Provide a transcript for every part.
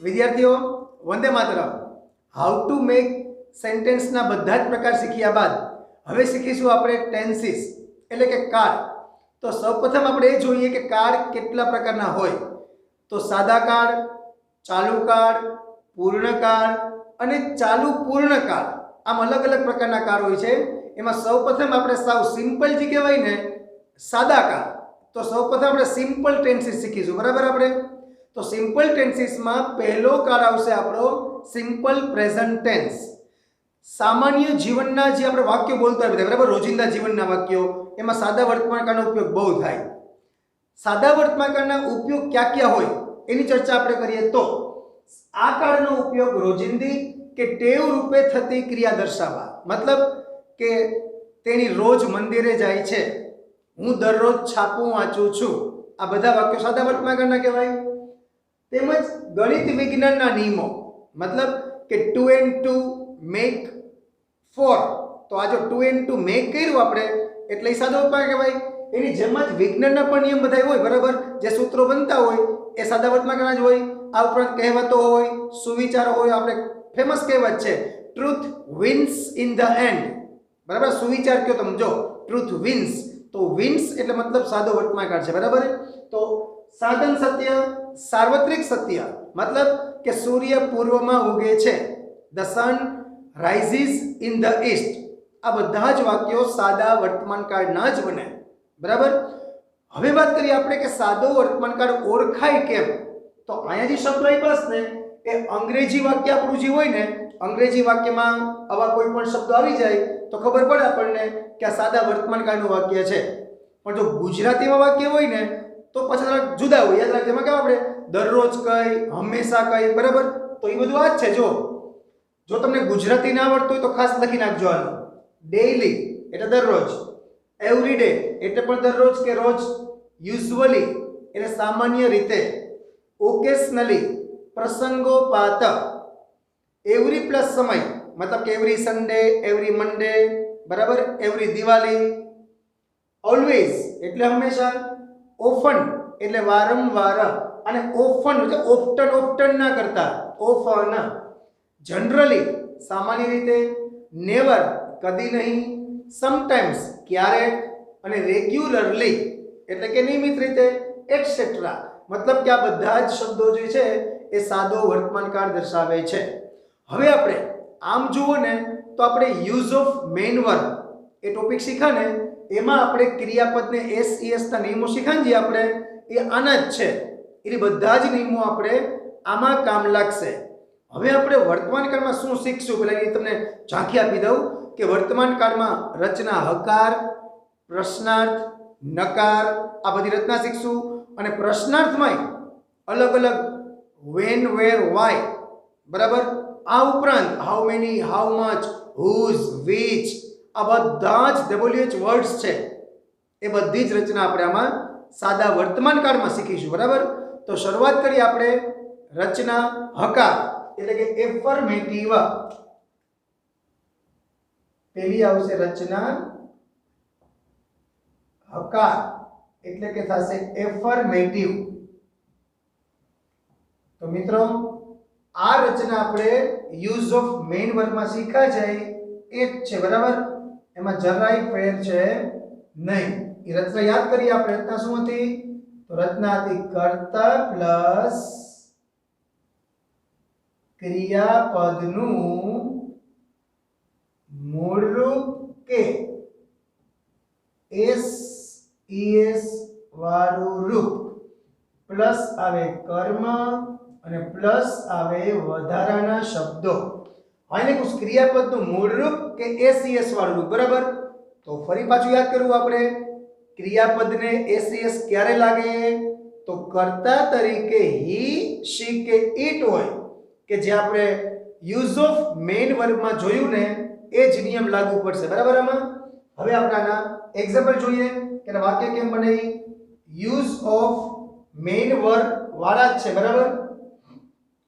વિદ્યાર્થીઓ Vande Mataram. How to make સેન્ટેન્સના બધા જ પ્રકાર શીખ્યા બાદ હવે શીખીશું આપણે ટેન્સીસ એટલે કે કાળ. તો સૌપ્રથમ આપણે એ જોઈએ કે કાળ કેટલા પ્રકારના હોય. તો સાદા કાળ, ચાલુ કાળ, પૂર્ણકાળ અને ચાલુ પૂર્ણકાળ, આમ અલગ અલગ પ્રકારના કાળ હોય છે. એમાં સૌપ્રથમ આપણે સાવ સિમ્પલ જે કહેવાય ને સાદા કાળ, તો સૌપ્રથમ આપણે સિમ્પલ ટેન્સીસ શીખીશું. બરાબર? આપણે તો સિમ્પલ ટેન્સીસમાં પહેલો કાળ આવશે આપણો સિમ્પલ પ્રેઝન્ટ ટેન્સ. સામાન્ય જીવનના જે આપણે વાક્યો બોલતા હોય, બરાબર, રોજિંદા જીવનના વાક્યો, એમાં સાદા વર્તમાનકાળનો ઉપયોગ બહુ થાય. સાદા વર્તમાનકાળના ઉપયોગ ક્યાં ક્યાં હોય એની ચર્ચા આપણે કરીએ તો આ કાળનો ઉપયોગ રોજિંદી કે ટેવ રૂપે થતી ક્રિયા દર્શાવવા, મતલબ કે તેની રોજ મંદિરે જાય છે, હું દરરોજ છાપું વાંચું છું, આ બધા વાક્યો સાદા વર્તમાનકાળના કહેવાય. તેમજ ગણિત વિજ્ઞાનના નિયમો, મતલબ કે 2 and 2 મેક 4, તો આ જો 2 and 2 મેક કર્યું આપણે એટલે એ સાદા વર્તમાન કહેવાય. એની જેમ જ વિજ્ઞાનના પણ નિયમ બધા હોય, બરાબર, જે સૂત્રો બનતા હોય એ સાદા વર્તમાનકાળના જ હોય. આ ઉપરાંત કહેવતો હોય, સુવિચારો હોય, આપણે ફેમસ કહેવત છે truth wins in the and, બરાબર. સુવિચાર કયો તમે જો, ટ્રુથ વિન્સ, તો વિન્સ એટલે મતલબ સાદો વર્તમાનકાળ છે, બરાબર. તો સાધન સત્ય, સાર્વત્રિક સત્ય, મતલબ કે સૂર્ય પૂર્વમાં ઉગે છે, the sun rises in the East, આ બધા જ વાક્યો સાદા વર્તમાનકાળના જ બને, બરાબર. હવે વાત કરીએ આપણે કે સાદો વર્તમાનકાળ ઓળખાય કેમ. તો અહીંયા જે શબ્દ આપ્યા છે ને એ અંગ્રેજી વાક્ય આપણું જે હોય ને, અંગ્રેજી વાક્યમાં આવા કોઈ પણ શબ્દ આવી જાય તો ખબર પડે આપણને કે આ સાદા વર્તમાનકાળનું વાક્ય છે. પણ જો ગુજરાતીમાં વાક્ય હોય ને તો પછી થોડાક જુદા હોય. યાદ રાખજો, એમાં કેવા આપણે દરરોજ કઈ, હંમેશા કઈ, બરાબર. તો એ બધું આ જ છે. જો તમને ગુજરાતી ના આવડતું હોય તો ખાસ લખી નાખજો આનું. ડેઈલી એટલે દરરોજ, એવરીડે એટલે પણ દરરોજ કે રોજ, યુઝ્યુઅલી એટલે સામાન્ય રીતે, ઓકેશનલી પ્રસંગોપાત, એવરી પ્લસ સમય મતલબ કે એવરી સન્ડે, એવરી મંડે, બરાબર, એવરી દિવાળી, ઓલવેઝ એટલે હંમેશા, ઓફન એટલે વારંવાર, અને ઓફન એટલે ઓફ્ટન ના કરતા, ઓફન, જનરલી સામાન્ય રીતે, નેવર કદી નહીં, સમટાઈમ્સ ક્યારેક, અને રેગ્યુલરલી એટલે કે નિયમિત રીતે, એટસેટ્રા, મતલબ કે આ બધા જ શબ્દો જે છે એ સાદો વર્તમાનકાળ દર્શાવે છે. હવે આપણે આમ જુઓ ને તો આપણે use of main verb A topic શીખ્યા ને, એમાં આપણે ક્રિયાપદને એસ ના નિયમો શીખ્યા જે આપણે એ આના જ છે. એટલે બધા જ નિયમો આપણે આમાં કામ લાગશે. હવે આપણે વર્તમાન કાળમાં શું શીખશું, પેલા એ તમને ઝાંખી આપી દઉં કે વર્તમાન કાળમાં રચના હકાર, પ્રશ્નાર્થ, નકાર, આ બધી રચના શીખશું. અને પ્રશ્નાર્થમાં અલગ અલગ વેન, વેર, વાય, બરાબર. આ ઉપરાંત how many, how much, whose, which, આ બધા જ WH વર્ડ્સ છે, એ બધી જ રચના આપણે આમાં સાદા વર્તમાન કાળમાં શીખીશું, બરાબર. તો શરૂઆત કરીએ આપણે રચના હકાર એટલે કે એફર્મેટિવ. પેલી આવશે રચના હકાર એટલે કે થશે એફર્મેટિવ. તો મિત્રો આ રચના આપણે યુઝ ઓફ મેઇન વર્બમાં શીખ્યા છે એ જ છે, બરાબર. એમાં જરાય ફેર છે નહીં. એ રચના યાદ કરીએ આપણે. રચના શું હતી? તો રચના હતી કર્તા પ્લસ ક્રિયાપદનું મૂળરૂપ કે એસ વાળું રૂપ, પ્લસ આવે કર્મ અને પ્લસ આવે વધારાના શબ્દો. આને કુછ ક્રિયાપદનું મૂળરૂપ કે એસ વાળું રૂપ, બરાબર. તો ફરી પાછું યાદ કરવું આપણે. ક્રિયાપદને એસ ક્યારે લાગે? તો કર્તા તરીકે હી, શી કે ઇટ હોય, કે જે આપણે યુઝ ઓફ મેઇન વર્બમાં જોયું ને એ જ નિયમ લાગુ પડશે, બરાબર. આમાં હવે આપણે આના એક્ઝામ્પલ જોઈએ કે વાક્ય કેમ બને. યુઝ ઓફ મેઇન વર્બ વાળા જ છે, બરાબર.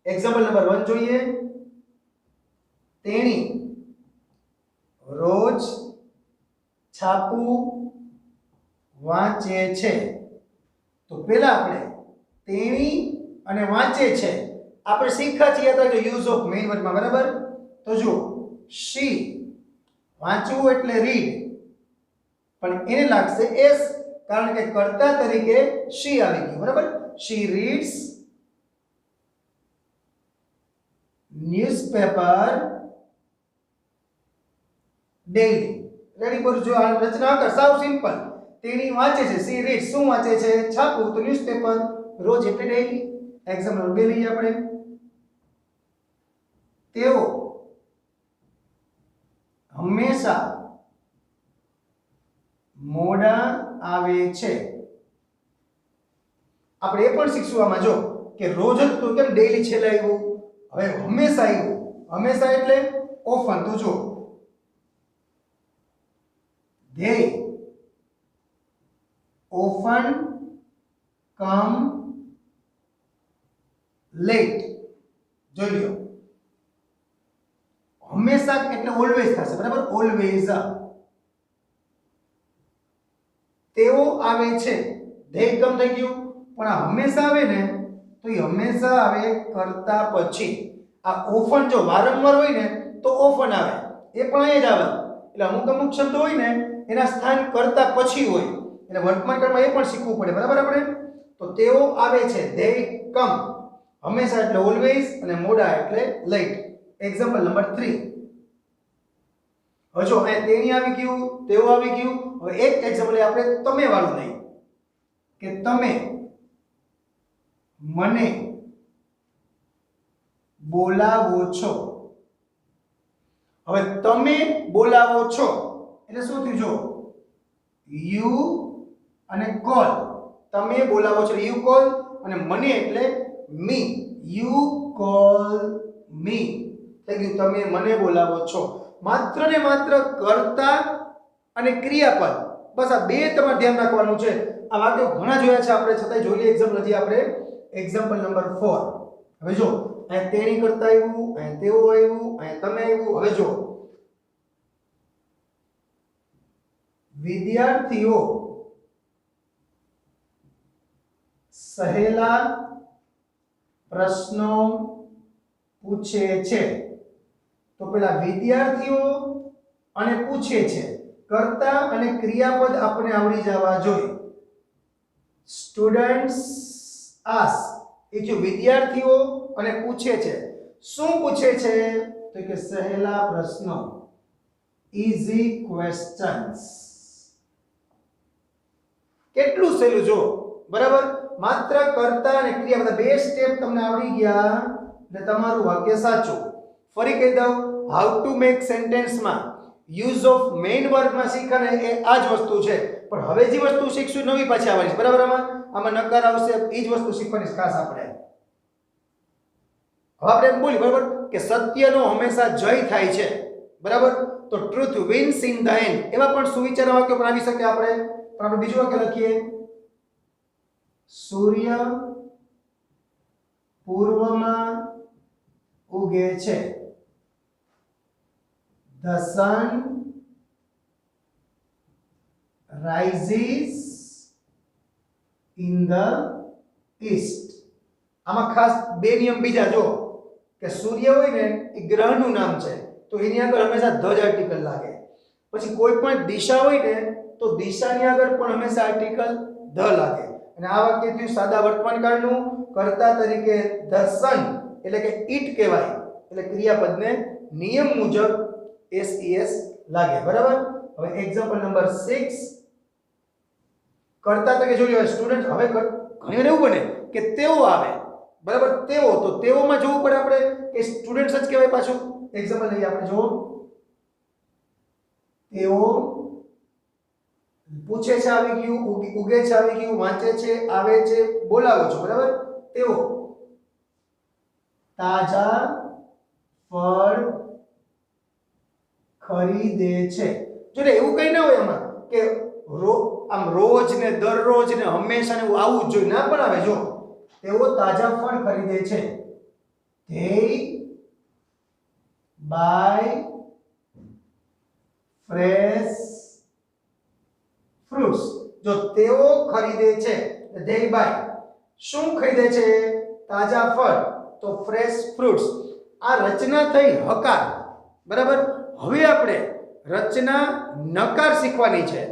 એક્ઝામ્પલ નંબર 1 જોઈએ. તેણી રોજ છાપું વાંચે છે. તો પહેલા આપણે તેણી અને વાંચે છે આપણે શીખ્યા છીએ તો યુઝ ઓફ મેઇન વર્બમાં, બરાબર? તો જો she, વાંચવું એટલે રીડ, પણ એને લાગશે એસ, કારણ કે કર્તા તરીકે she આવી ગયું, બરાબર? she reads newspaper daily. Ready પર જો આ રચના કર, સાવ સિમ્પલ. તેણી વાંચે છે, she reads, શું વાંચે છે? છાપું, તો ન્યૂઝપેપર, રોજ એટલે ડેઈલી. એક્ઝામ્પલ 2 લઈએ આપણે. તેઓ હંમેશા મોડા આવે છે. આપણે એ પણ શીખશું આમાં, જો કે રોજ હતું કેમ ડેઈલી છેલ્લે આવ્યું, હવે હંમેશા આવ્યું. હંમેશા એટલે ઓફન. તો જો they often come late. જોઈ લ્યો, હંમેશા એટલે ઓલવેઝ થશે, બરાબર? ઓલવેઝ. તેઓ આવે છે, they come થઈ ગયું, પણ આ હંમેશા આવે ને તો એ હંમેશા આવે કરતા પછી. આ ઓફન જો વારંવાર હોય ને તો ઓફન આવે, એ પણ અહીંયા જ આવે. એટલે અમુક અમુક શબ્દ હોય ને એના સ્થાન કરતા પછી હોય, એટલે વર્તમાન કાળમાં એ પણ શીખવું પડે, બરાબર? આપણે તો તેઓ આવે છે, they come, હંમેશા એટલે ઓલવેઝ, અને મોડા એટલે લેટ. Example number 3. હવે જો અહીં તેણી આવી ગયું, તેઓ આવી ગયું. હવે એક એક્ઝામ્પલ આપણે તમે વાળું નહીં, કે તમે મને બોલાવો છો. હવે તમે બોલાવો છો એટલે શું થયું? જો યુ અને કોલ, તમે બોલાવો છો યુ કોલ, અને મને એટલે મી, યુ કોલ મી. થઈ ગયું તમે મને બોલાવો છો. માત્ર ને માત્ર કર્તા અને ક્રિયાપદ, બસ આ બે તમારે ધ્યાન રાખવાનું છે. આ વાક્યો ઘણા જોયા છે આપણે, છતાંય જોઈ લઈએ એક્ઝામ્પલ હજી આપણે. Example number 4. હવે જો અહીં તેણી કરતા આવ્યું, અહીં તેઓ આવ્યું, અહીં તમે આવ્યું. હવે જો વિદ્યાર્થીઓ સહેલા પ્રશ્નો પૂછે છે. તો પેલા વિદ્યાર્થીઓ અને પૂછે છે, કર્તા અને ક્રિયાપદ આપણે આવડી જવા જોઈએ. સ્ટુડન્ટ્સ આસ્ક, એ જો વિદ્યાર્થીઓ અને પૂછે છે, શું પૂછે છે? તો કે સહેલા પ્રશ્નો, easy questions. કેટલું સહેલું જો, બરાબર? માત્ર કર્તા અને ક્રિયાપદ બે સ્ટેપ તમને આવડી ગયા એટલે તમારું વાક્ય સાચું. ફરી કહી દઉં, હાઉ ટુ મેક સેન્ટેન્સમાં યુઝ ઓફ મેઇન વર્બમાં શીખવાને એ આ જ વસ્તુ છે. પણ હવે જે વસ્તુ શીખશું નવી પાછી આવવાની છે, બરાબર? આમાં નકાર આવશે, એ જ વસ્તુ શીખવાની ખાસ આપણે. હવે આપણે એમ બોલી, બરાબર, કે સત્યનો હંમેશા જય થાય છે, બરાબર? તો truth wins in the and. એવા પણ સુવિચાર વાક્યો પણ આવી શકે આપણે. પણ આપણે બીજું વાક્ય લખીએ, સૂર્ય પૂર્વમાં ઉગે છે. The sun rises in the east. આમાં ખાસ બે નિયમ બીજા જો, કે સૂર્ય હોય ને એ ગ્રહનું નામ છે, તો એની આગળ હંમેશા ધ જ આર્ટિકલ લાગે. પછી કોઈ પણ દિશા હોય ને તો દિશાની આગળ પણ હંમેશા આર્ટિકલ ધ લાગે. અને આ વાક્ય થયું સાદા વર્તમાન કાળનું, કર્તા તરીકે ધ સન એટલે કે ઈટ કહેવાય, એટલે ક્રિયાપદને નિયમ મુજબ SES લાગે, બરાબર? હવે એક્ઝામ્પલ નંબર 6. કર્તા તરીકે જોઈ લો સ્ટુડન્ટ. હવે ઘણી વાર એવું બને કે તેઓ આવે, બરાબર? તેઓ, તો તેઓમાં જોવું પડે આપણે કે સ્ટુડન્ટ્સ જ કહેવાય પાછું. એક્ઝામ્પલ લઈએ આપણે, જો તેઓ પૂછે છે આવી ગયું, ઉગે છે આવી ગયું, વાંચે છે, આવે છે, બોલાવો છો, બરાબર? તેઓ તાજા ફળ ખરીદે છે. જો એવું કઈ ના હોય આમાં કે આમ રોજ ને દરરોજ ને હંમેશા ને એવું આવું જ જોઈએ, ના પણ આવે. જો તેઓ તાજા ફળ ખરીદે છે. they buy fresh fruits. જો તેઓ ખરીદે છે, they buy, શું ખરીદે છે? તાજા ફળ. તો તો ફ્રેશ ફ્રૂટ્સ. આ રચના થઈ હકાર, બરાબર. હવે આપણે રચના નકાર શીખવાની છે.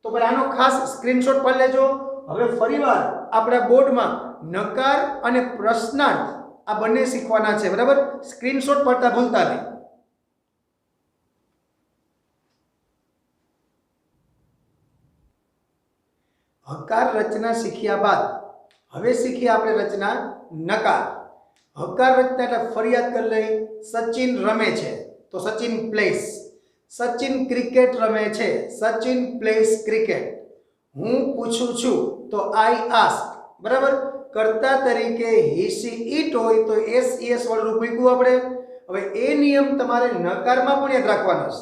તો ભાઈ આનો ખાસ સ્ક્રીનશોટ પાડી લેજો. હવે ફરીવાર આપણા બોર્ડમાં નકાર અને પ્રશ્નાર્થ આ બંને શીખવાના છે, બરાબર. સ્ક્રીનશોટ પાડતા ભૂલતા નહીં. હકાર રચના શીખ્યા બાદ હવે શીખીએ આપણે રચના નકાર. હકાર રચના એટલે ફરિયાદ કરી લઈ. સચિન રમે છે તો સચિન પ્લેસ. સચિન ક્રિકેટ રમે છે, સચિન પ્લેસ ક્રિકેટ. હું પૂછું છું તો આઈ આસ્ક, બરાબર. કર્તા તરીકે હી સી ઈટ હોય તો એસ એસ વાળું રૂપ મૂક્યું આપણે. હવે એ નિયમ તમારે નકારમાં પણ યાદ રાખવાનો છે.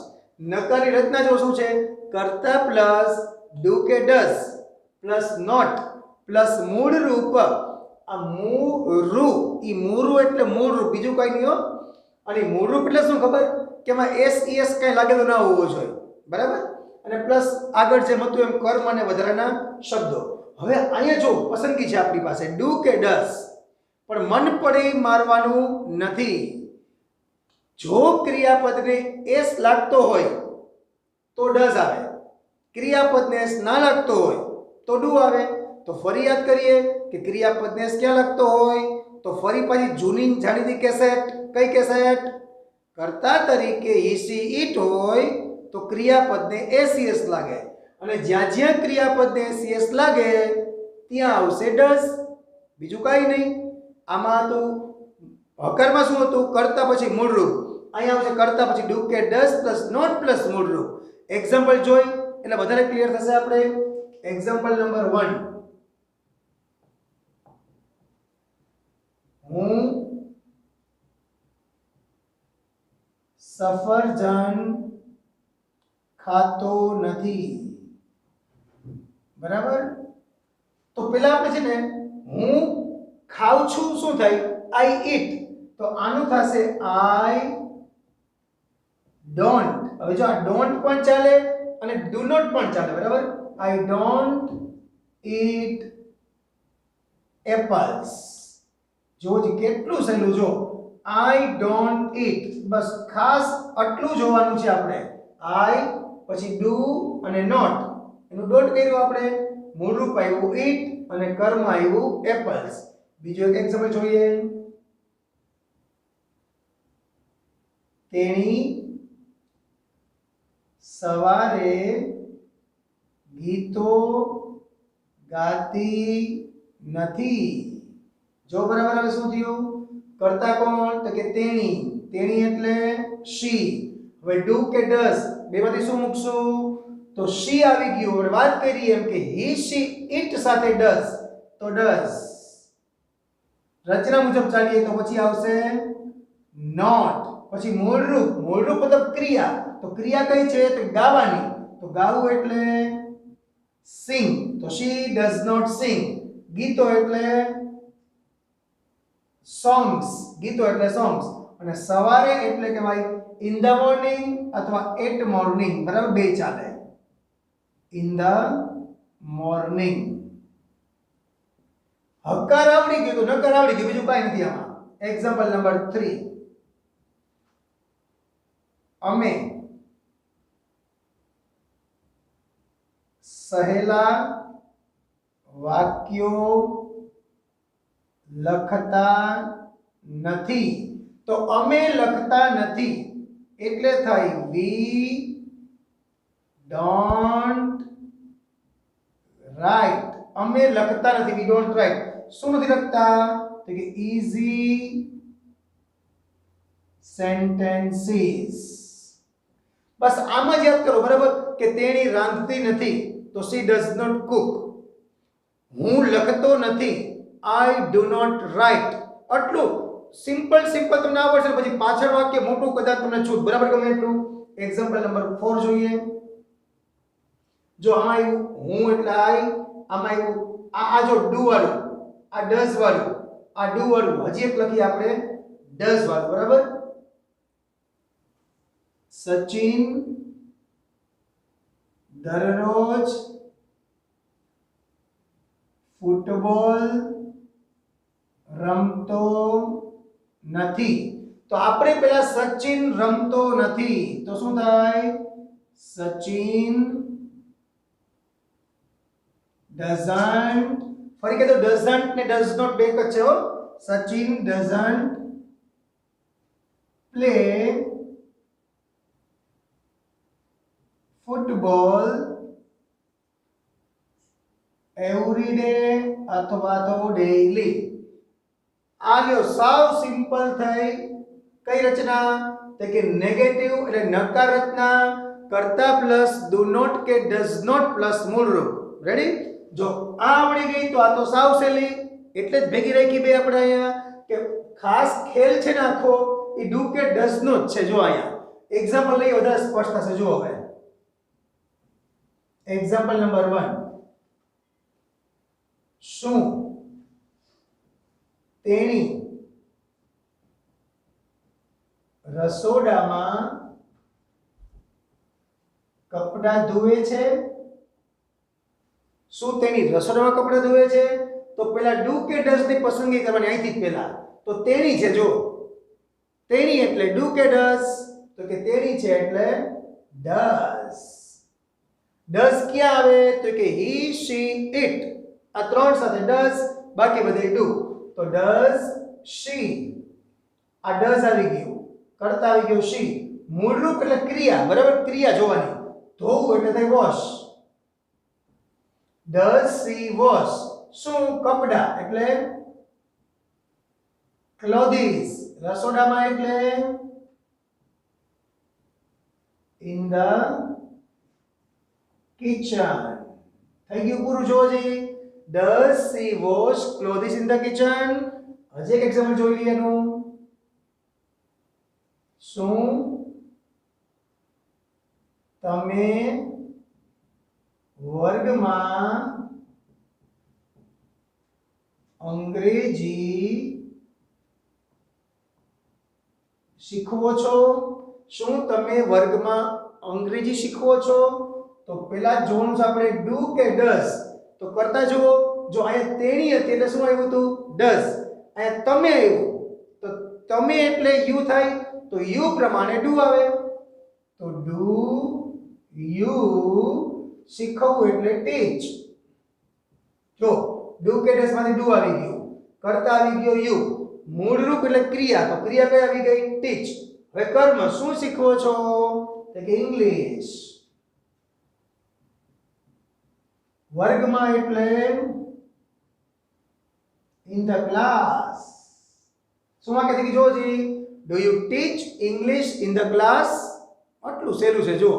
નકારની રચના જો શું છે? કર્તા પ્લસ ડુ કે ડઝ પ્લસ નોટ પ્લસ મૂળ રૂપ. આ મૂળરૂ, ઈ મૂળરૂ એટલે મૂળ રૂપ, બીજું કઈ નહીં હો. અને મૂળ રૂપ એટલે શું ખબર? કે એમાં એસ એસ કઈ લાગેલો ના હોવો જોઈએ, બરાબર. અને પ્લસ આગળ જેમ હતું એમ કર્મ અને વધારાના શબ્દો. હવે અહીંયા જો પસંદગી છે આપણી પાસે ડુ કે ડઝ, પણ મન પડે મારવાનું નથી. જો ક્રિયાપદને એસ લાગતો હોય તો ડઝ આવે, ક્રિયાપદને એસ ના લાગતો હોય તો ડુ આવે. તો ફરી યાદ કરીએ કે ક્રિયાપદને એસ ક્યાં લાગતો હોય? તો ફરી પાછી જૂની જાણીતી કેસેટ. કઈ કેસેટ? કર્તા તરીકે હી સી ઈટ હોય તો ક્રિયાપદને એસીએસ લાગે, અને જ્યાં જ્યાં ક્રિયાપદને એસીએસ લાગે ત્યાં આવશે ડઝ, બીજું કાંઈ નહીં. આમાં હતું હકારમાં શું હતું? કર્તા પછી મૂળરૂપ. અહીંયા આવશે કર્તા પછી ડુ કે ડઝ પ્લસ નોટ પ્લસ મૂળરૂપ. એક્ઝામ્પલ જોઈ એટલે વધારે ક્લિયર થશે આપણે. Example number 1. હું સફરજન ખાતો નથી, બરાબર. તો પેલા આપણે છે ને હું ખાઉં છું શું થાય? આઈ ઈટ. તો આનું થશે આઈ ડોન્ટ. હવે જો આ ડોન્ટ પણ ચાલે અને ડુ નોટ પણ ચાલે, બરાબર. I don't eat apples. જો કેટલું સહેલું. જો આઈ ડોન્ટ ઈટ, બસ ખાસ આટલું જોવાનું છે આપણે. આઈ પછી ડુ અને નોટ, એનું ડોન્ટ કર્યું આપણે. મૂળરૂપ આવ્યું ઈટ અને કર્મ આવ્યું એપલ્સ. બીજું એક એક્ઝામ્પલ જોઈએ. તેણી સવારે ગીતો ગાતી નથી. જો બરાબર. હવે શું થયું? કર્તા કોણ? તો કે તેણી. તેણી એટલે શી. હવે ડુ કે ડઝ બેમાંથી શું મૂકશું? તો શી આવી ગયું. હવે વાત કરીએ એમ કે હી શી ઇટ સાથે ડઝ તો ડઝ. રચના મુજબ ચાલીએ તો પછી આવશે નોટ. પછી મૂળરૂપ. મૂળરૂપ મતલબ ક્રિયા. તો ક્રિયા કઈ છે? તો ગાવાની. તો ગાવું એટલે સિંગ. તો શી ડઝ નોટ સિંગ. ગીતો એટલે સોંગ્સ. ગીતો એટલે સોંગ્સ. અને સવારે એટલે કે ભાઈ ઇન ધ મોર્નિંગ અથવા એટ મોર્નિંગ, બરાબર. બે ચાલે. In the morning. હકાર આવડી ગયું તો નકાર આવડી ગયું, બીજું કાંઈ નથી આમાં. Example number 3. અમે સહેલા વાક્યો લખતા નથી. તો અમે લખતા નથી એટલે થાય વી ડોન્ટ રાઇટ. અમે લખતા નથી, વી ડોન્ટ રાઇટ. શું નથી લખતા? તો કે ઈઝી સેન્ટેન્સીસ. બસ આમ જ યાદ કરો, બરાબર. કે તેણી રાંધતી નથી તો શી ડઝ નોટ કુક. હું લખતો નથી, આઈ ડુ નોટ રાઇટ. આટલું સિમ્પલ તમને આવડશે. પછી પાછળ વાક્ય મોટું કદાચ તમને છૂટ, બરાબર, ગમે એટલું. એક્ઝામ્પલ નંબર 4 જોઈએ. જો આમાં આવ્યું હું એટલે આઈ, આમાં આવ્યું આ જો ડુ વાળું, આ ડઝ વાળું, આ ડુ વાળું. હજી એક લખીએ આપણે ડઝ વાળું, બરાબર. સચિન દરરોજ ફૂટબોલ રમતો નથી. તો આપણે પેલા સચિન રમતો નથી તો શું થાય? સચિન doesn't, ફરી કહે તો doesn't ને does not બે જ છે હો. Sachin doesn't play football every day અથવા તો ડેઈલી. આ લ્યો સાવ સિમ્પલ થઈ. કઈ રચના? તો કે નેગેટિવ એટલે નકાર રચના કરતા પ્લસ ડુ નોટ કે ડઝ નોટ પ્લસ મૂળરૂપ. રેડી? જો આ આવડી ગઈ તો આ તો સાવ સહેલી, એટલે જ ભેગી રાખી બે આપણે અહીંયા કે ખાસ ખેલ છે ને આખો એ ડુ કે ડઝ નો જ છે. જો અહીંયા એક્ઝામ્પલ લઈ વધારે સ્પષ્ટ થશે. જો હવે એક્ઝામ્પલ નંબર 1, શું તેણી રસોડામાં કપડાં ધોવે છે? શું તેણી રસોડામાં કપડાં ધોવે છે? તો પેલા ડુ કે ડઝ ની પસંદગી કરવાની અહીંથી જ પહેલા. તો તેણી છે, જો તેણી એટલે ડુ કે ડઝ? તો કે તેણી છે એટલે ડઝ. ડઝ ક્યાં આવે? તો કે હી શી ઇટ, આ ત્રણ સાથે ડઝ, બાકી બધે ડુ. તો ડઝ શી, આ ડઝ આવી ગયું, કરતા આવી ગયો શી. મૂળરૂપ એટલે ક્રિયા, બરાબર? ક્રિયા જોવાની. ધોવું એટલે થાય વોશ. Does she wash? શું? કપડા એટલે ક્લોથિસ. રસોડામાં એટલે ઇન ધ કિચન. થઈ ગયું પૂરું. જોજી, does she wash clothes in the kitchen. હજી એક એક્ઝામ્પલ જોઈ લઈએ એનું. શું તમે વર્ગમાં અંગ્રેજી શીખવો છો? શું તમે વર્ગમાં અંગ્રેજી શીખવો છો? તો પેલા જોવાનું છે આપણે ડુ કે ડઝ. તો કરતા જુઓ. જો અહીંયા તેણી હતી એટલે શું આવ્યું હતું? ડઝ. અહીંયા તમે આવ્યું તો તમે એટલે યુ થાય, તો યુ પ્રમાણે ડુ આવે. તો ડુ યુ શીખવું એટલે ટીચ. જો ડુ કે ડઝ માંથી ડુ આવી ગયું, કરતા આવી ગયો યુ, મૂળરૂપ એટલે ક્રિયા, તો ક્રિયા કઈ આવી ગઈ? ટીચ. હવે કર્મ, શું શીખવો છો? તો કે ઇંગ્લિશ. વર્ગમાં એટલે ઇન ધ ક્લાસ. શું આ કહેતી જોજી? Do you teach English in the class? આટલું સહેલું છે. જો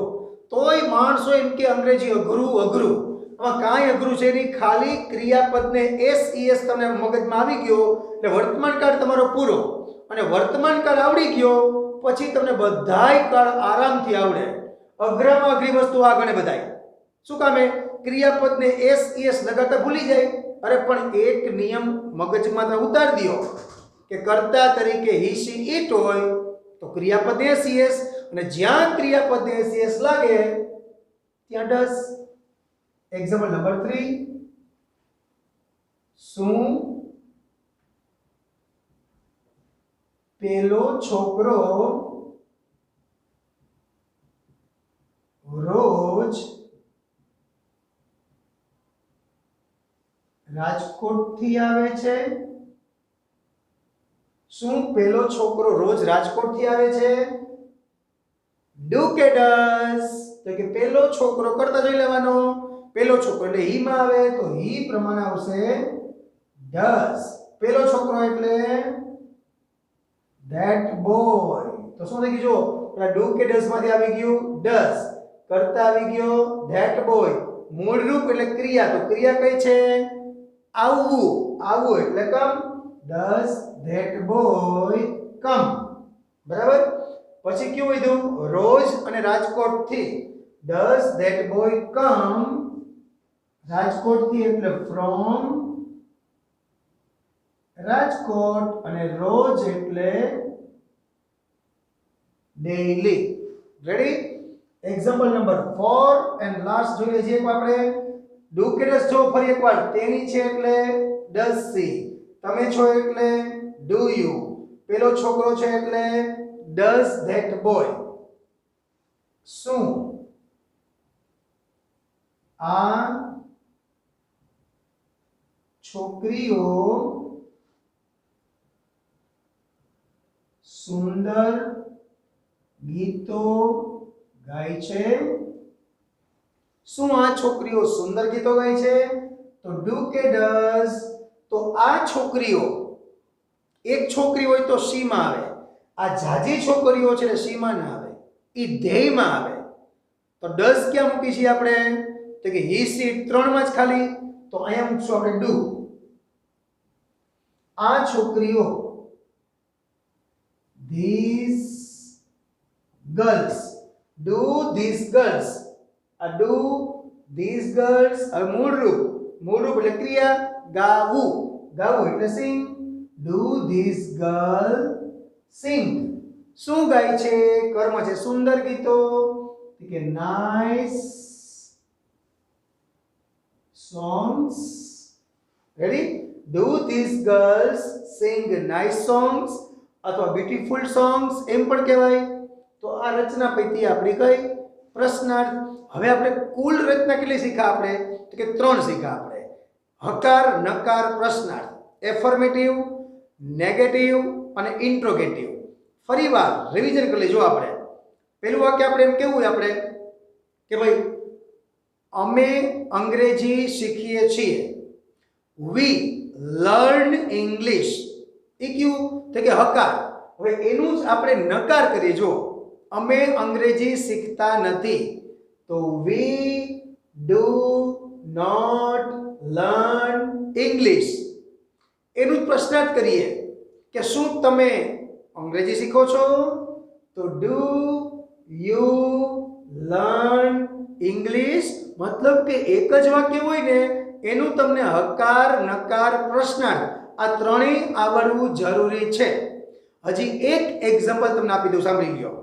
તોય માણસો એમ કે અંગ્રેજી અઘરું અઘરું. આમાં કાંઈ અઘરું છે નહીં, ખાલી ક્રિયાપદને એસ તમને મગજમાં આવી ગયો એટલે વર્તમાન કાળ તમારો પૂરો. અને વર્તમાન કાળ આવડી ગયો પછી તમને બધાય કાળ આરામથી આવડે. અઘરામાં અઘરી વસ્તુ આ ગણે બધાય. શું કામે? ક્રિયાપદને એસ લગાડતા ભૂલી જાય. અરે પણ એક નિયમ મગજમાં તમે ઉતારી દો કે કર્તા તરીકે હી શી ઇટ હોય તો ક્રિયાપદ એસ, અને જ્યાં ક્રિયાપદ એસ લાગે ત્યાં ડઝ. એક્ઝામ્પલ નંબર 3, શું પેલો છોકરો રોજ રાજકોટથી આવે છે? શું પેલો છોકરો રોજ રાજકોટથી આવે છે? ડુ કે ડઝ? તો કે પેલો છોકરો કરતા જોઈ લેવાનો. પેલો છોકરો એટલે હી માં આવે તો હી પ્રમાણે આવશે ડઝ. પેલો છોકરો એટલે ધેટ બોય. તો શું થઈ ગયું? જો પેલા ડુ કે ડઝ માંથી આવી ગયું ડઝ, કરતા આવી ગયો ધેટ બોય. મૂળ રૂપ એટલે ક્રિયા, તો ક્રિયા કઈ છે? આવવું. આવવું એટલે કમ. ડઝ ધેટ બોય કમ. બરાબર? પછી કેવું કીધું? રોજ અને રાજકોટ થી. ડઝ ધેટ બોય કમ રાજકોટ થી એટલે ફ્રોમ રાજકોટ, અને રોજ એટલે daily. Ready? Example number 4 and last જોઈએ છે આપણે. ડુ કે ડઝ જો ફરી એકવાર. તેણી છે એટલે ડઝ સી, તમે છો એટલે ડુ યુ, પેલો છોકરો છે એટલે does that boy, શું આ છોકરીઓ સુંદર ગીતો ગાય છે? શું આ છોકરીઓ સુંદર ગીતો ગાય છે? તો ડુ કે ડઝ, તો આ છોકરીઓ, એક છોકરી હોય તો શી માં આવે, આ જાજી છોકરીઓ છે એટલે શી માં ના આવે, ઈ ધ્યેય માં આવે. તો ડઝ ક્યાં મૂકી છે આપણે? તો કે હી સી 3 માં જ ખાલી, તો અહીંયા મૂકશું આપણે ડુ. આ છોકરીઓ, these girls, do these girls, આ do these girls, હવે મૂળરૂપ એટલે ક્રિયા, ગાવું એટલે sing, do these girls sing, શું ગાય છે? કર્મ છે સુંદર ગીતો, કે nice songs. Ready? do these girls sing nice songs અથવા બ્યુટીફુલ સોંગ્સ એમ પણ કહેવાય. તો આ રચના પૈકી આપણી કઈ? પ્રશ્નાર્થ. હવે આપણે કુલ રચના કેટલી શીખ્યા આપણે? તો કે 3 શીખ્યા આપણે. હકાર, નકાર, પ્રશ્નાર્થ, એફર્મેટિવ, નેગેટિવ અને ઇન્ટ્રોગેટિવ. ફરીવાર રિવિઝન કરી લેજો આપણે. પહેલું વાક્ય આપણે એમ કેવું આપણે કે ભાઈ અમે અંગ્રેજી શીખીએ છીએ. We learn English. એ કયું? તો કે હકાર. હવે એનું જ આપણે નકાર કરીએ. જો અમે અંગ્રેજી શીખતા નથી, તો we do not learn English. એનું જ પ્રશ્નાર્થ કરીએ કે શું તમે અંગ્રેજી શીખો છો? તો ડુ યુ લર્ન ઇંગ્લિશ. મતલબ કે એક જ વાક્ય હોય ને એનું તમને હકાર, નકાર, પ્રશ્નાર્થ આ ત્રણેય આવડવું જરૂરી છે. હજી એક એક્ઝામ્પલ તમને આપી દઉં, સાંભળી લ્યો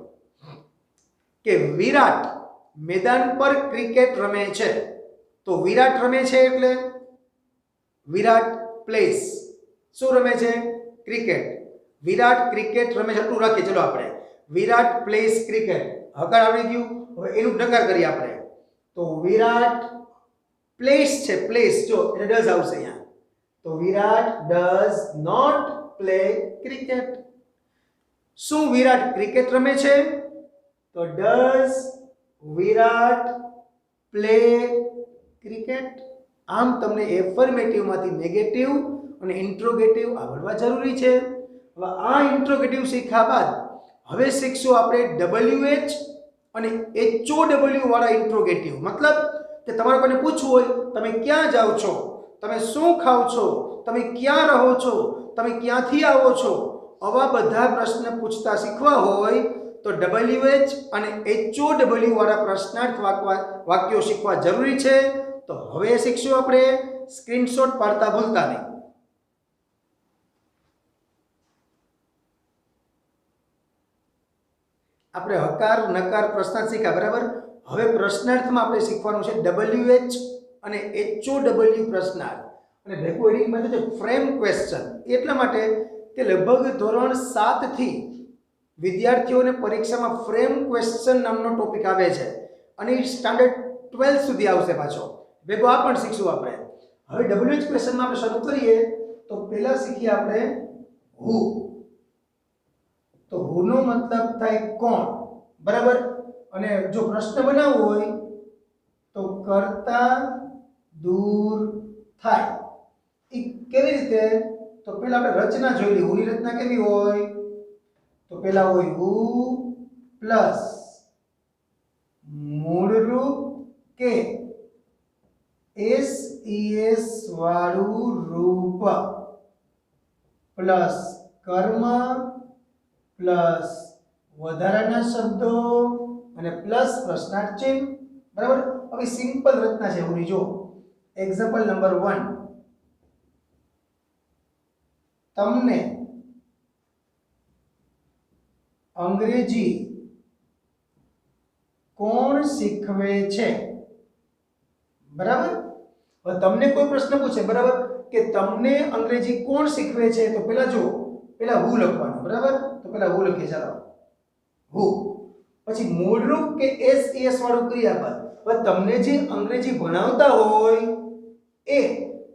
કે વિરાટ મેદાન પર ક્રિકેટ રમે છે. તો વિરાટ રમે છે એટલે વિરાટ પ્લેસ. શું રમે છે? ક્રિકેટ. વિરાટ ક્રિકેટ રમે છે એટલું રાખીએ. ચલો આપણે વિરાટ પ્લેસ ક્રિકેટ. હકાર આવડી ગયું. હવે એનું નકાર કરીએ આપણે. તો વિરાટ પ્લેસ છે, પ્લેસ જો એટલે ડઝ આવશે અહીંયા. તો વિરાટ ડઝ નોટ પ્લે ક્રિકેટ. શું વિરાટ ક્રિકેટ રમે છે? તો ડઝ વિરાટ પ્લે ક્રિકેટ. આમ તમને એફર્મેટિવ માંથી નેગેટિવ અને ઇન્ટ્રોગેટિવ આવડવા જરૂરી છે. હવે આ ઇન્ટ્રોગેટિવ શીખ્યા બાદ હવે શીખશું આપણે WH અને HOW વાળા ઇન્ટ્રોગેટિવ. મતલબ કે તમારે કોઈને પૂછવું હોય તમે ક્યાં જાઓ છો, તમે શું ખાઓ છો, તમે ક્યાં રહો છો, તમે ક્યાંથી આવો છો, આવા બધા પ્રશ્ન પૂછતા શીખવા હોય તો WH અને HOW વાળા પ્રશ્નાર્થ વાક્યો શીખવા જરૂરી છે. તો હવે શીખશું આપણે. સ્ક્રીનશોટ પાડતા ભૂલતા નહીં. આપણે હકાર, નકાર, પ્રશ્નાર્થ શીખ્યા બરાબર. હવે પ્રશ્નાર્થમાં આપણે શીખવાનું છે WH અને HOW પ્રશ્નાર્થ અને ભેગું એડિંગમાં છે ફ્રેમ ક્વેશ્ચન. એટલા માટે કે લગભગ ધોરણ 7 થી વિદ્યાર્થીઓને પરીક્ષામાં ફ્રેમ ક્વેશ્ચન નામનો ટોપિક આવે છે અને સ્ટાન્ડર્ડ 12 સુધી આવશે પાછો. ભેગું આ પણ શીખશું આપણે. હવે WH ક્વેશ્ચનમાં આપણે શરૂ કરીએ તો પહેલા શીખીએ આપણે હુ. તો હુ નો મતલબ થાય કોણ, બરાબર. અને જો પ્રશ્ન બનાવવો હોય તો કરતા દૂર થાય. એ કેવી રીતે? તો પહેલા આપણે રચના જોઈ લઈએ. હુની રચના કેવી હોય? તો પહેલા હોય હુ પ્લસ મૂળરૂપ કે SES વાળું રૂપ પ્લસ કર્મ પ્લસ વધારાના શબ્દો અને પ્લસ પ્રશ્નાર્થ ચિહ્ન, બરાબર. હવે સિમ્પલ રચના છે એની. જો એક્ઝામ્પલ નંબર 1, તમને અંગ્રેજી કોણ શીખવે છે? બરાબર. હવે તમને કોઈ પ્રશ્ન પૂછે, બરાબર, કે તમને અંગ્રેજી કોણ શીખવે છે? તો પહેલા જો પેલા હુ લખવાનું, બરાબર? તો પેલા હુ લખીએ, ચાલો હુ. પછી મૂળરૂપ કે એસ વાળું ક્રિયાપદ. હવે તમને જે અંગ્રેજી ભણાવતા હોય એ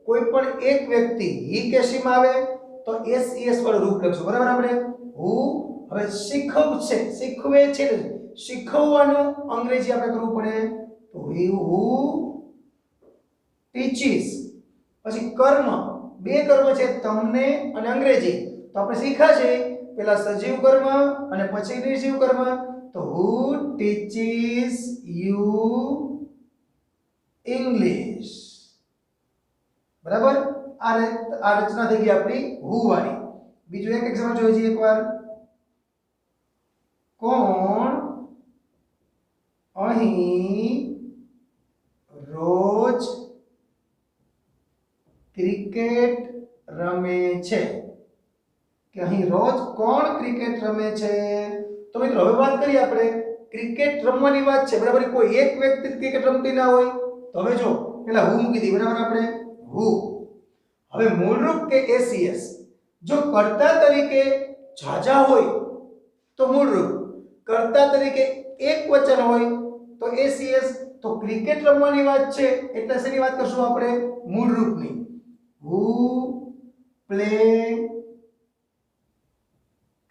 કોઈ પણ એક વ્યક્તિ હી કે શી માં આવે તો એસ વાળું રૂપ લખશું, બરાબર? આપણે હુ હવે શીખવે છે, શીખવવાનું અંગ્રેજી આપણે કરવું પડે તો હુ ટીચીસ. પછી કર્મ, બે કર્મ છે, તમને અને અંગ્રેજી. તો આપણે શીખ્યા છે પેલા સજીવ કર્મ અને પછી નિર્જીવ કર્મ. તો હુ ટીચીસ યુ ઇંગ્લિશ, બરાબર? આ રચના થઈ ગઈ આપણી હુ વાળી. બીજું એક એક્ઝામ્પલ જોઈએ છીએ એકવાર. કોણ અહીં રોજ ક્રિકેટ રમે છે? કે અહીં રોજ કોણ ક્રિકેટ રમે છે? તો મિત્રો હવે વાત કરીએ આપણે ક્રિકેટ રમવાની વાત છે, બરાબર? કોઈ એક વ્યક્તિ ક્રિકેટ રમતી ના હોય તો હવે જો પેલા હુ મૂકી દી, બરાબર? આપણે હુ. હવે મૂળરૂપ કે એસીએસ જો કર્તા તરીકે જાજા હોય તો મૂળરૂપ, કર્તા તરીકે એક વચન હોય તો એસીએસ. તો ક્રિકેટ રમવાની વાત છે એટલે શેની વાત કરશું આપણે? મૂળરૂપની. હુ પ્લે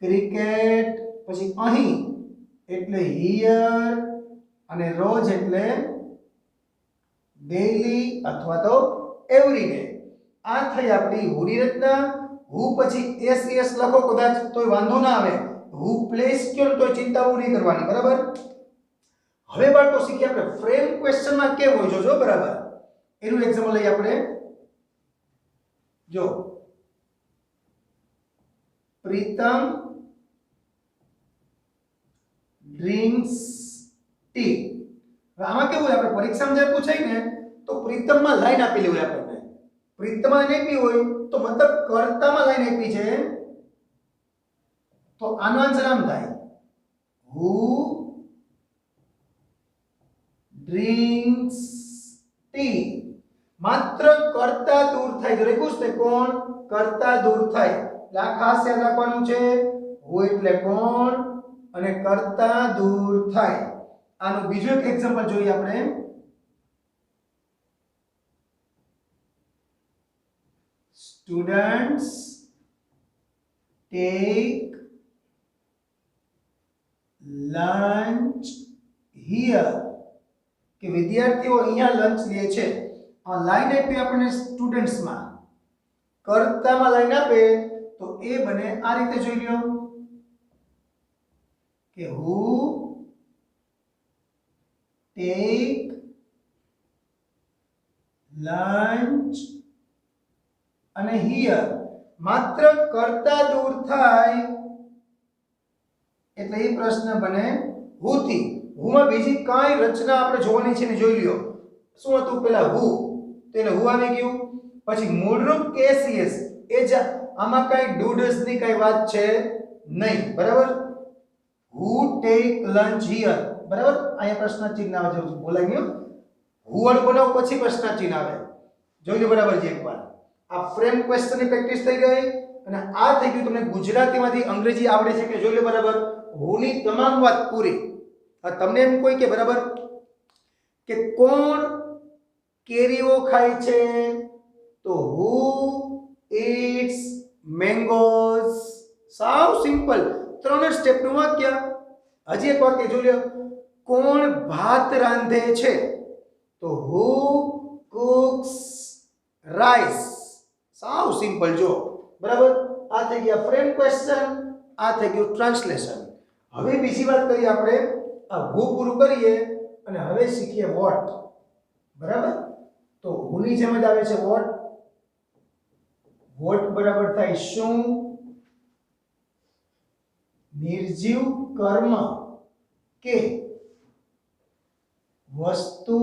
ક્રિકેટ. પછી અહીં એટલે હિયર અને રોજ એટલે ડેઈલી અથવા તો એવરીડે. આ થઈ આપણી હુની રચના. હુ પછી એસ લખો કદાચ તોય વાંધો ના આવે. હુ પ્લેસ કયો તો ચિંતાઓ નહીં કરવાની, બરાબર? હવે બાળકો શીખીએ આપણે ફ્રેમ ક્વેશ્ચનમાં કેમ હોય જોજો, બરાબર? એનું એક્ઝામ્પલ લઈએ આપણે. જો પ્રીતમ ડ્રિંક્સ ટી. હવે આમાં કેવું હોય, આપણે પરીક્ષામાં જે પૂછાય ને તો પ્રીતમમાં લાઈન આપેલી હોય આપણને. પ્રીતમમાં લાઈન આપી હોય તો મતલબ કર્તામાં લાઈન આપી છે, તો આનો આન્સર આમ થાય હુ ડ્રિંક્સ ટી. માત્ર કર્તા દૂર થાય, જો લખ્યું છે કોણ, કર્તા દૂર થાય. એટલે આ ખાસ યાદ રાખવાનું છે. હુ એટલે કોણ અને કર્તા દૂર થાય. આનું બીજું એક એક્ઝામ્પલ જોઈએ આપણે. Students take lunch here. કે વિદ્યાર્થીઓ અહીંયા લંચ લે છે. આ લાઈન આપી આપણને સ્ટુડન્ટ્સમાં, કર્તામાં લાઈન આપે તો એ બને આ રીતે. જોઈ લો કે હુ ટેક લંચ અને હિયર. માત્ર કર્તા દૂર થાય એટલે એ પ્રશ્ન બને હુ થી. હુમાં બીજી કાંઈ રચના આપણે જોવાની છે ને જોઈ લ્યો. શું હતું પેલા હુ, તો એને હુ આવી ગયું. પછી મૂળરૂપ કેસીએસ એ જ આમાં કાંઈ ડુડસ ની કાંઈ વાત છે નહીં, બરાબર? હુ ટેક લંચ હિયર, બરાબર? અહીંયા પ્રશ્ન ચિહ્ન આવે છે, બોલાઈ ગયું. હુ વાળું બનાવો પછી પ્રશ્ન ચિહ્ન આવે. જોઈ લો બરાબર છે એકવાર. આ ફ્રેમ ક્વેશ્ચનની પ્રેક્ટિસ થઈ ગઈ અને આ થઈ ગયું તમને ગુજરાતીમાંથી અંગ્રેજી આવડે છે કે જોઈ લો, બરાબર? હુની તમામ વાત પૂરી. તમને એમ કોઈ કે બરાબર કે કોણ કેરીઓ ખાય છે, તો હુ ઈટ્સ મેંગોઝ. સાવ સિમ્પલ, 3 જ સ્ટેપનું વાક્ય. હજી એક વાક્ય જોઈ લો. કોણ ભાત રાંધે છે, તો હુ કુક્સ રાઈસ. સાવ સિમ્પલ જો, બરાબર? આ થઈ ગયા ફ્રેમ ક્વેશ્ચન, આ થઈ ગયું ટ્રાન્સલેશન. હવે બીજી વાત કરીએ આપણે. આ હુ પૂરું કરીએ અને હવે શીખીએ વોટ, બરાબર? તો હુની જેમ જ આવે છે વોટ. વોટ બરાબર થાય શું? નિર્જીવ કર્મ કે વસ્તુ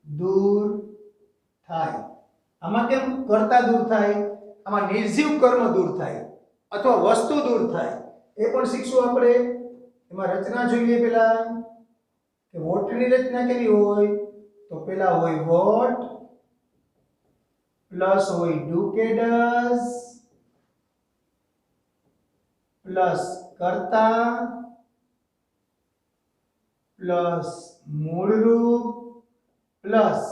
દૂર થાય. આમાં કેમ કર્તા દૂર થાય? આમાં નિર્જીવ કર્મ દૂર થાય અથવા વસ્તુ દૂર થાય, એ પણ શીખશું આપણે. એમાં રચના જોઈએ પેલા કે વોટની રચના કેવી હોય, તો પેલા હોય વોટ પ્લસ હોય ડુ કે ડઝ પ્લસ કર્તા પ્લસ મૂળરૂપ પ્લસ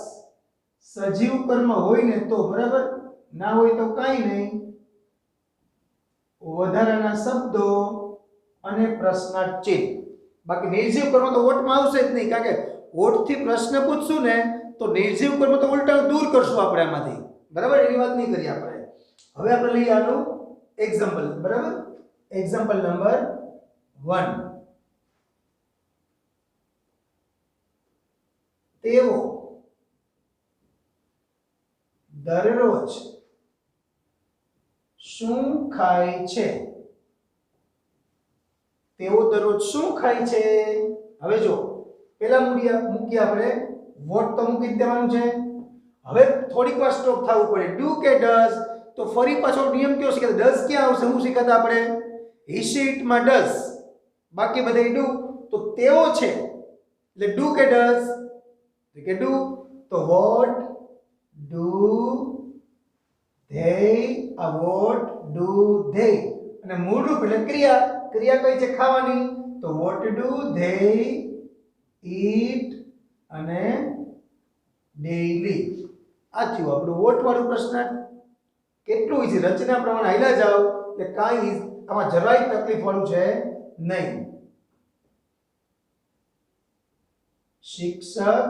સજીવ કર્મ હોય ને તો, બરાબર, ના હોય તો કાંઈ નહીં, વધારાના શબ્દો અને પ્રશ્નાર્થ ચિહ્ન. બાકી નિર્જીવ કર્મ તો ઓટમાં આવશે જ નહીં, કારણ કે ઓટથી પ્રશ્ન પૂછશું ને તો નિર્જીવ કર્મ તો ઉલટા દૂર કરશું આપણે આમાંથી, બરાબર, એની વાત નહીં કરીએ આપણે. હવે આપણે લઈએ આનું એક્ઝામ્પલ, બરાબર. Example number 1. તેઓ દરરોજ શું ખાય છે? તેઓ દરરોજ શું ખાય છે? હવે જો પેલા મૂકી આપણે વોટ તો મૂકી જ દેવાનું છે. હવે થોડીક વાર સ્ટોપ થવું પડે. ડુ કે ડઝ, તો ફરી પાછો નિયમ કયો શીખે? ડઝ ક્યાં આવશે? શું શીખતા આપણે? હી શી ઇટ માં ડઝ, બાકી બધે ડુ. તો તેઓ છે એટલે ડુ કે ડઝ? કે ડુ. તો વોટ ડુ ધે, આ વોટ ડુ ધે. અને મૂળરૂપ એટલે ક્રિયા. ક્રિયા કઈ છે? ખાવાની. તો વોટ ડુ ધે ઈટ અને ડેઈલી. આ થયું આપણું વોટ વાળું પ્રશ્ન. કેટલું ઈઝી, રચના પ્રમાણે હાલ્યા જાવ એટલે કાંઈ આમાં જરાય તકલીફ વાળું છે નહીં. શિક્ષક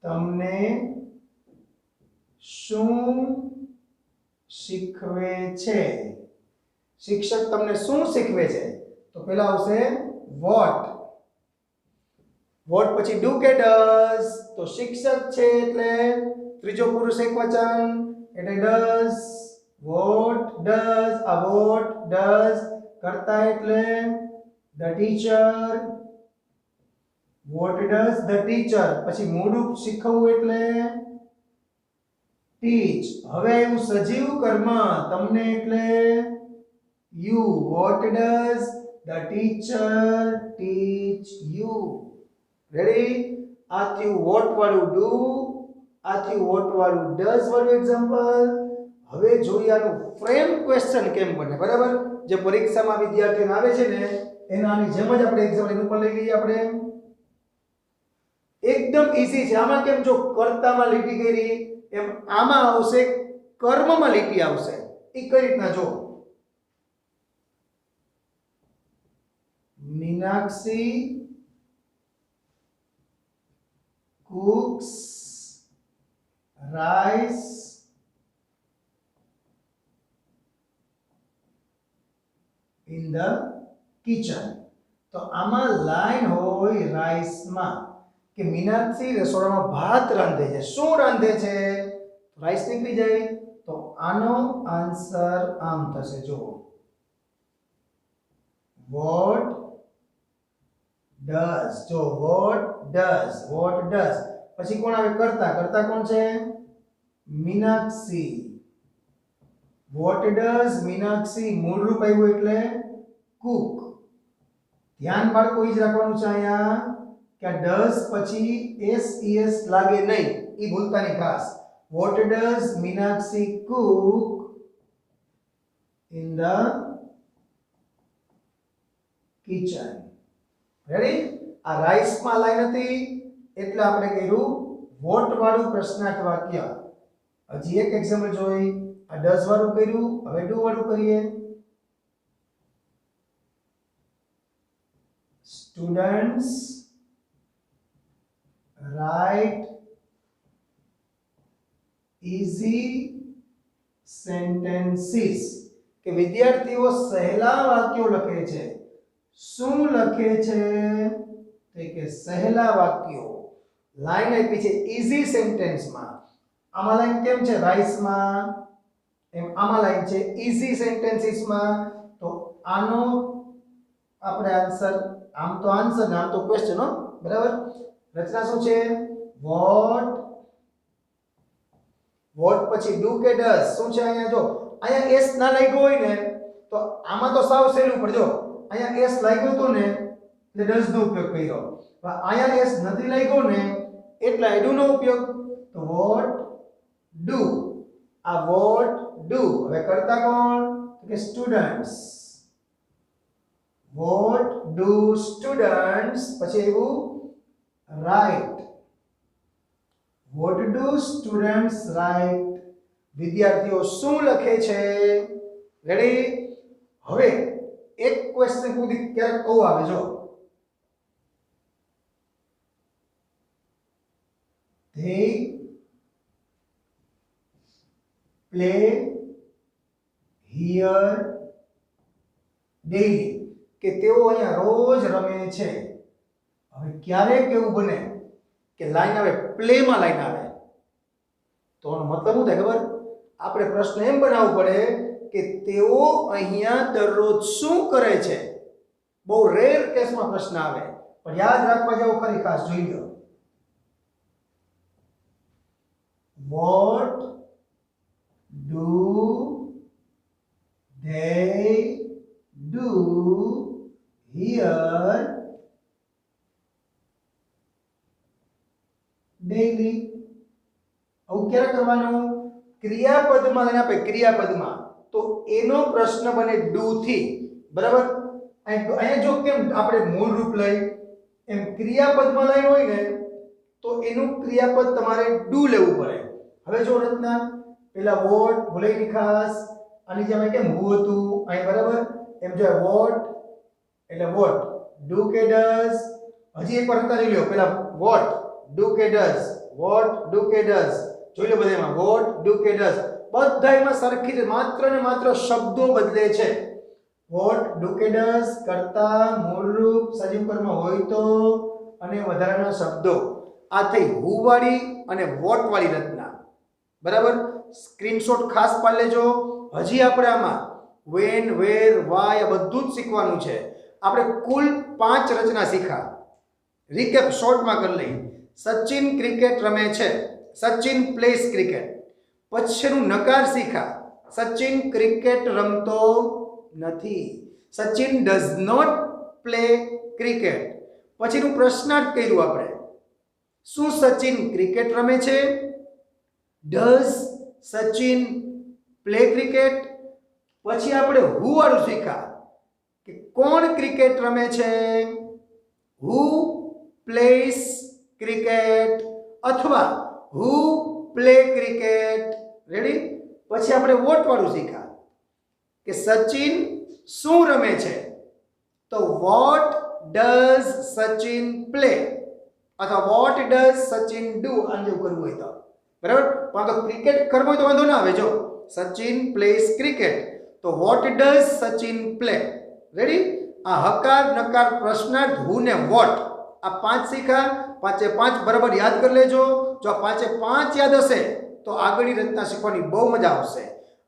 તમને શું શીખવે છે? શિક્ષક તમને શું શીખવે છે? તો પહેલા આવશે વોટ. વોટ પછી ડુ કે ડઝ. તો શિક્ષક છે એટલે ત્રીજો પુરુષ એકવચન એટલે ડઝ. વોટ ડઝ, આ વોટ ડઝ. કરતા એટલે the teacher. What does the teacher. પછી મૂળરૂપ શીખવવું એટલે ટીચ. હવે આવ્યું સજીવ કર્મ. તમને એટલે you. What does the teacher teach you. Ready? આ થયું વોટ વાળું ડુ, આ થયું વોટ વાળું ડઝ વાળું એક્ઝામ્પલ. હવે જોઈએ આનું ફ્રેમ ક્વેશ્ચન કેમ બને, બરાબર? જે પરીક્ષામાં વિદ્યાર્થીઓને આવે છે ને એના આની જેમ જ આપણે એક્ઝામ્પલ એનું પણ લઈ લઈએ આપણે. એકદમ ઈઝી છે. આમાં કેમ, જો કર્તામાં લીટી કરી એમ આમાં આવશે કર્મમાં લીટી આવશે. એ કઈ રીતના જો? Meenakshi cooks rice in the kitchen. તો આમાં લાઈન હોય રાઈસમાં કે મીનાક્ષી રસોડામાં ભાત રાંધે છે. શું રાંધે છે? રાઈસ નીકળી જાય. તો આનો આન્સર આમ થશે, જો વોટ ડઝ. જો વોટ ડઝ, વોટ ડઝ. પછી કોણ આવે? કર્તા. કર્તા કોણ છે? મીનાક્ષી. What does Meenakshi. મૂળરૂપ આવ્યું એટલે કુક. ધ્યાન બાળકો એ જ રાખવાનું છે અહીંયા કે આ ડઝ પછી એસ લાગે નહીં, એ ભૂલતા નહીં ખાસ. Vote does Meenakshi Cook in the kitchen. Ready? આ રાઈસ માં લાઈન હતી એટલે આપણે કર્યું વોટ વાળું પ્રશ્નાર્થ વાક્ય. હજી એક એક્ઝામ્પલ જોઈ. આ ડઝ વાળું કર્યું, હવે ડુ વાળું કરીએ. Students write easy sentences. કે વિદ્યાર્થીઓ સહેલા વાક્યો લખે છે. શું લખે છે? કે સહેલા વાક્યો. લાઈન આપી છે ઈઝી સેન્ટેન્સમાં. આમાં લાઈન કેમ છે? રાઈસમાં. એમ આમાં લાઈન છે ઈઝી સેન્ટેન્સીસમાં. તો આનો આપણે આન્સર, આમ તો આન્સર ને આમ તો ક્વેશ્ચન, હો, બરાબર? રચના શું છે? વોટ. વોટ પછી ડુ કે ડઝ. શું છે અહીંયા? જો અહીંયા એસ ના લાગ્યો હોય ને તો આમાં તો સાવ સહેલું પડે. જો અહીંયા એસ લાગ્યો તો ને એટલે ડઝ નો ઉપયોગ કર્યો. અહીંયા એસ નથી લાગ્યો ને એટલે ડુ નો ઉપયોગ. તો વોટ ડુ. આ વોટ ડુ, હવે કરતા કોણ? તો કે સ્ટુડન્ટ્સ. વોટ ડુ સ્ટુડન્ટ્સ, પછી એવું write. What do students write, વિદ્યાર્થીઓ શું લખે છે? રેડી? હવે એક ક્વેશ્ચન પૂછી ક્યારેક કહું આવે જો, they play here daily, કે તેઓ અહીંયા રોજ રમે છે. હવે ક્યારેક એવું બને કે લાઈન આવે પ્લે માં લાઈન આવે, તો એનો મતલબ શું થાય ખબર? આપણે પ્રશ્ન એમ બનાવવો પડે કે તેઓ અહીંયા દરરોજ શું કરે છે. બહુ રેર કેસમાં પ્રશ્ન આવે, પણ યાદ રાખવા જેવો ખરી, ખાસ જોઈ લો. What do they do here daily? આવું ક્યારે કરવાનું? ક્રિયાપદમાં લઈને આપે, ક્રિયાપદમાં તો એનો પ્રશ્ન બને ડુ થી, બરાબર? અહીંયા જો કેમ આપણે મૂળ રૂપ લઈ એમ ક્રિયાપદમાં લાઈન હોય ને તો એનું ક્રિયાપદ તમારે ડુ લેવું પડે. હવે જો રચના પેલા વોટ ભૂલાઈ ની ખાસ, આની જેમ કેમ હુ હતું અહીં, બરાબર? એમ જો વોટ એટલે વોટ, ડુ કે ડઝ. હજી એકવાર રચના જોઈ લો, પેલા વોટ ડુ કે ડઝ, વોટ ડુ કે ડઝ જોઈ લો બધામાં, વોટ ડુ કે ડઝ બધામાં સરખી જ માત્ર ને માત્ર શબ્દો બદલે છે. વોટ ડુ કે ડઝ કરતા મૂળ રૂપ સજીવ કર્મ હોય તો અને વધારાના શબ્દો. આ થઈ હુ વાળી અને વોટ વાળી રચના, બરાબર? સ્ક્રીનશોટ ખાસ પાડી લેજો. હજી આપણે આમાં વેન, વેર, વાય આ બધું જ શીખવાનું છે. આપણે કુલ 5 રચના શીખા. રીકેપ શોર્ટમાં કરી લઈ. સચિન ક્રિકેટ રમે છે, સચિન પ્લેસ ક્રિકેટ. પછીનું નકાર શીખા, સચિન ક્રિકેટ રમતો નથી, Sachin does not play cricket. પછીનું પ્રશ્નાર્થ કર્યું આપણે, શું સચિન ક્રિકેટ રમે છે? Does Sachin play cricket? પછી આપણે હુ વાળું શીખા કે કોણ ક્રિકેટ રમે છે? હુ પ્લેસ ક્રિકેટ અથવા હુ પ્લે ક્રિકેટ. રેડી? પછી આપણે વોટ વાળું શીખા કે સચિન શું રમે છે? તો વોટ ડઝ સચિન પ્લે અથવા વોટ ડઝ સચિન ડુ, આને જેવું કરવું હોય તો, બરાબર? પણ તો ક્રિકેટ કરવું હોય તો વાંધો ના આવે. જો સચિન પ્લેસ ક્રિકેટ, તો what does Sachin play. Ready? આ હકાર, નકાર, પ્રશ્નાર્થ, હુ ને વોટ આ 5 શીખા. 5 બરાબર યાદ કરી લેજો. જો આ 5 યાદ હશે તો આગળની રચના શીખવાની બહુ મજા આવશે.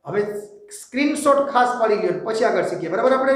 હવે સ્ક્રીનશોટ ખાસ પાડી લ્યો, પછી આગળ શીખીએ, બરાબર? આપણે